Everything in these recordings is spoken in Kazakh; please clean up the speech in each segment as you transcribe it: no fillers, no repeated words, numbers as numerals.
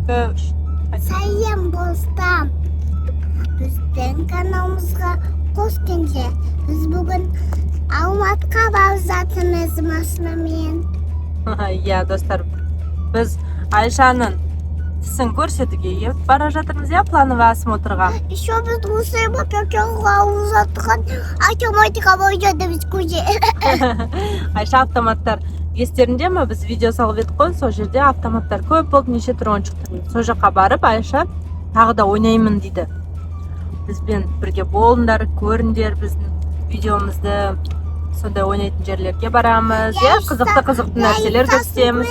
Sayın dostum, bizden kanalımıza hoş geldiniz. Biz bugün Алматыға барып жатырмыз машинамен. Иә, достар, біз Айшаның тісін көрсетуге бара жатырмыз, иә, плановый осмотрға. Еще біз осы бапекеға жатқан автоматика барып жатырмыз көже. Айша, автоматтар естерінде ме, біз видео салып едік қой, сол жерде автоматтар көп болды, неше түрлі ойыншық тұр. Сол жаққа барып Айша тағы да ойнаймын дейді. Бізбен бірге болыңдар, көріңдер біздің видеомызды. Сондай ойнайтын жерлерге барамыз, иә, қызықты нәрселер көрсетеміз.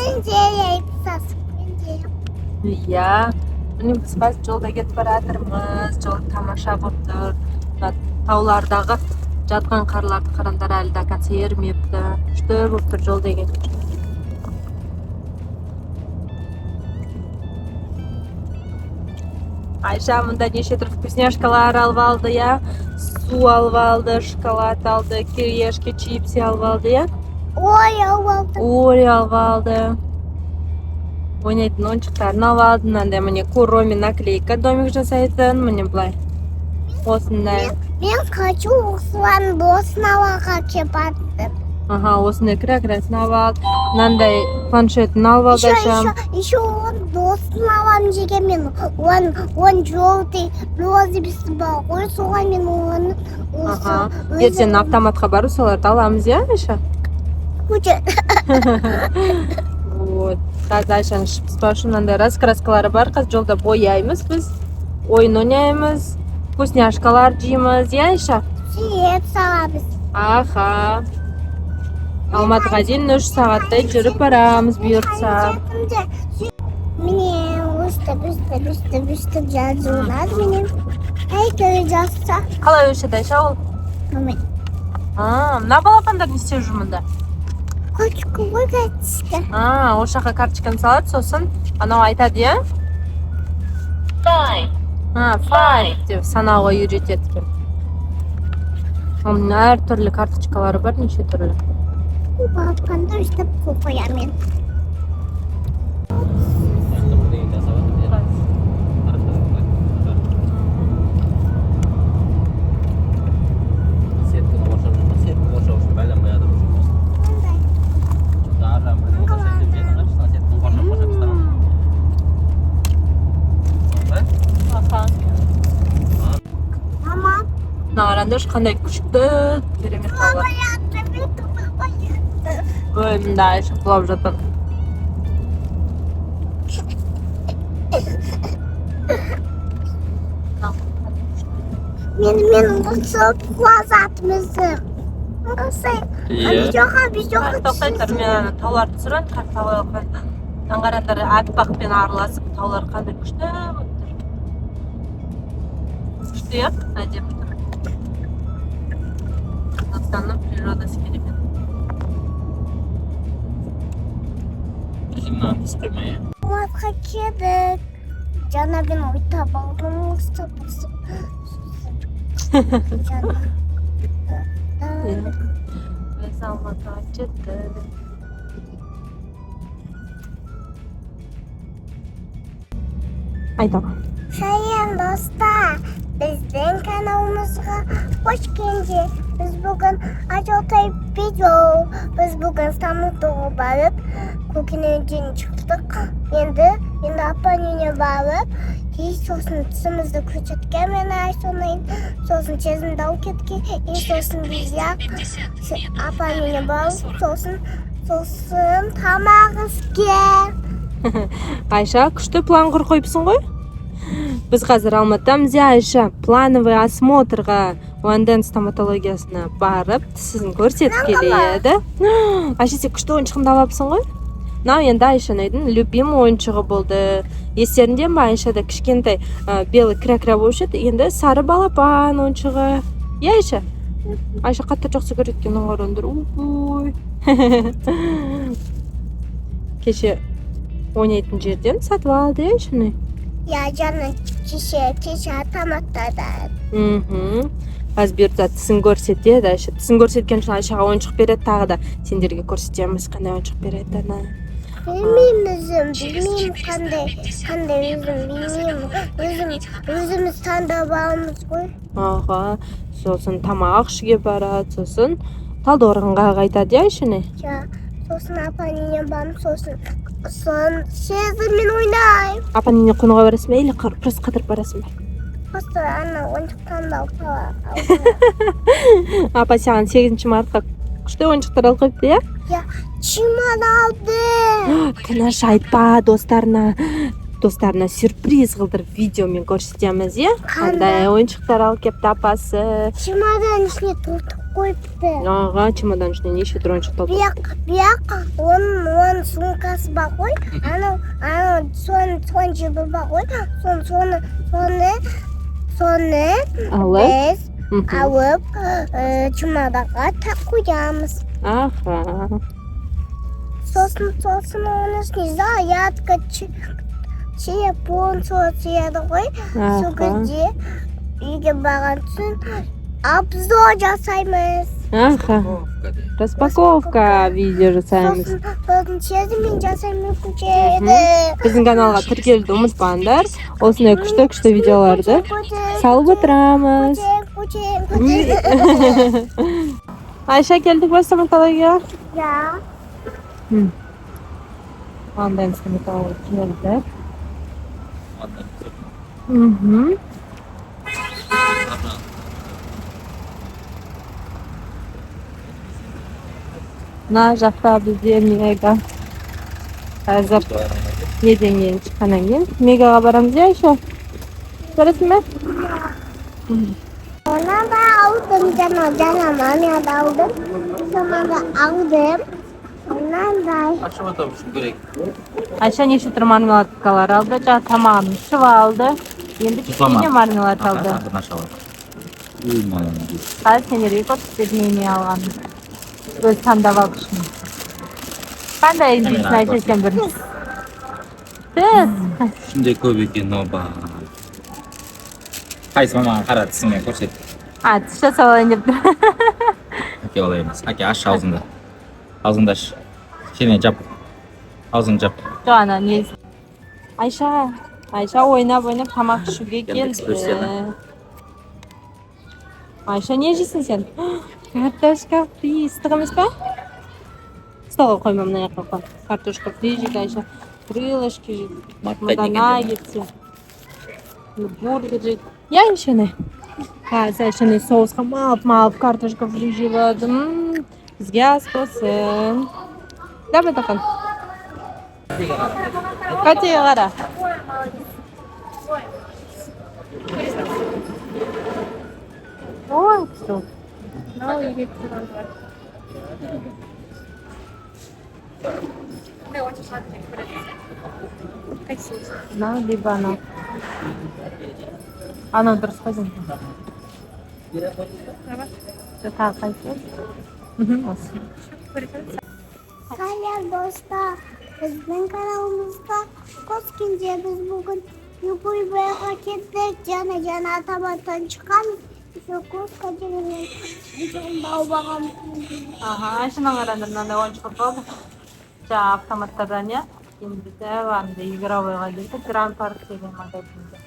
Иә, міне біз қазір жолда кетіп бара жатырмыз. Жол тамаша болып тұр. Таулардағы жатқан қарларды қараңдар, әлі де конца ерімепті. Күшті болып тұр жол деген. Айша мұнда неше түрлі вкусняшкалар алып алды, иә. Су алып алды, шоколад алды, кириешки, чипсы алып алды, иә. Ори алып алды. Ойнайтын ойыншықтарын алып алды. Мынандай міне куроми наклейка домик жасайтын. Міне былай. Осындай. Мен хочу осылан досыналаға кеп аттым. Осындай кірәкірәсін алып алды. Мынандай планшетін алып алды Айша. Еще он досын алам деген мен. Он желтый розыбесі бар ғой, соған мен оны Ертең автоматқа бару соларды аламыз, иә, Айша? Көже. Вот. Қазір Айшаның шыпыспашы мынандай раскраскалары бар. Қазір жолда бояймыз біз. Ойын ойнаймыз. Вкусняшкалар жейміз, иә, Айша? Сүйет саламыз. Алматыға дейін 3 сағаттай жүріп барамыз бұйыртса. Міне өстіп жазылады менен. Әйтеуір жазса. Қалай өшеді Айша ол? Мына балапандар не істеп жүр мұнда? Кочку өйтті. Ол жаққа карточканы салады, сосын анау айтады, иә? 5 деп санауға үйретеді екен. Оның әр түрлі карточкалары бар, неше түрлі. Балапанды өстіп қоямен. Қараңдаршы, қандай күшті, керемет таулар. Ой, мында Айша құлап жатыр. Мен осы құлазатымызды. Жоға. Тоқтайтар, мен тауларды түсірін, қарталы қойды. Қараңдар, аппақпен араласып, таулар қандай күшті болып тұр. Күшті, иә? Әдеп тұр. Қазақстанның природасы керемет. Алматыға келдік. Жаңа мен ойта балдым. Біз Алматыға жеттік. Айтам. Sayın dostlar, bizden kanalımıza hoş geldiniz. Biz bugün acayip video. Biz bugün İstanbul'a varıp Kokin'in çıktık. Şimdi Apanya'ya varıp hiç sosun tüsümüzde küçültken ben her sonayım. Sosun çizimde o ketki. Hiç sosun biz yak. Apanya'ya varıp sosun tamağız gel. Айша, күшті план құр қойыпсың ғой? Біз қазір Алматыдамыз, Айша, плановый осмотрға Ванден стоматологиясына барып, тісін көрсетіп келеді. Айша, сен күшті ойыншығын алапсың ғой? Мынау енді Айшаның любимый ойыншығы болды. Естерінде ме, Айшада кішкентай белый кірә-кірә болып еді, енді сары балапан ойыншығы. Иә, Айша? Айша қатты жақсы көреді екен оңғарындыр. Кеше ойнайтын жерден сатып алды, Айшаны. Ya canım kişi atamadı. Қазір берді тісін көрсетеді, Айша. Тісін көрсеткен үшін Айшаға ойыншық береді, тағы да сендерге көрсетеміз қандай ойыншық береді. Bilmeyeyim kanday özümüz tandап alamыз ғой. Аға, сосын тамақ ішуге барады, сосын талдықорғанға қайтады, иә, ішіне? Сосын апа-енем барып, сосын сезіммен ойнаймын. Апа-енеңе қонуға барасың ба, или просто қыдырып барасың ба? Просто ана ойыншықтарды алып Апа саған 8 мартқа күшті ойыншықтар алып қойыпты, иә? чемодан алды. Тыныш айтпа, достарына сюрприз қылдырып видеомен көрсетеміз, иә? Қандай ойыншықтар алып келіпті апасы. Чемодан ішіне тортып қойыпты. Аға, чемодан ішіне неше түрлі ойыншық толтырып. Бияқ оның сумкасы бар ғой. Соны жібі бар ғой. Соны біз алып чемоданға тақ қоямыз. Аха. Сосын оның үстіне зарядка, телефон соғады ғой. Сол кезде үйге барған соң обзор жасаймыз. Аха. Распаковка видео жасаймыз. Сосын сезіммен жасаймыз күшеді. Біздің каналға тіркелуді ұмытпаңдар. Осындай күшті видеоларды салып отырамыз. Айша, келдік ба стоматологияға? Ja. Андай стоматология келдік. Мына жақта бізде мега. Қазір неден кейін шыққаннан кейін мегаға барамыз, иә, Айша? Көресің бе? Ona da aldım canım mami da aldım. Sonra da aldım. Ondan da Айша неше түрлі мармеладкалар алды, жаңа тамағын ішіп алды. Енді кішкене мармелад алды. Қазір сендерге көрсетпедім алған. Өз таңдап алды үшін. Қандай дейсің, Айша, сен бірінші? Şimdi көп екен оба. Қайсы мамаға қара тісіңе көрсет. Тіс жасап алайын деп тұр. Әке олай емес. Әке аш аузыңды. Аузыңды аш. Кішкене жап. Аузыңды жап. Жоқ, ана не? Айша ойнап тамақ ішуге келді. Айша, не жейсің сен? Картошка фри. Ыстық емес па? Столға қойма, мына жаққа қой. Картошка фри жейді, Айша. Крылышки жейді. Мұнда наггетсы. Бургер жейді. Я Айша не? Қазір Айша соусқа малып картошка фри жейді. Бізге ас болсын. Давай тақын. Қатеге қара. Ой, что? На, либо она. Она дұрыс қойсын. Так, қайсы? Салям достар, біздің каналымызға қос келдіңіздер. Біз бүгін любой байға кеттік, жаңа тамақтан шыққанбыз. Қосқа дегеннен бау бағамыз. Айшаның арасында мынандай ойыншық болды. Жаңа автоматтардан, иә? Енді де игровойға келдік. Гранд парк деген магазинде.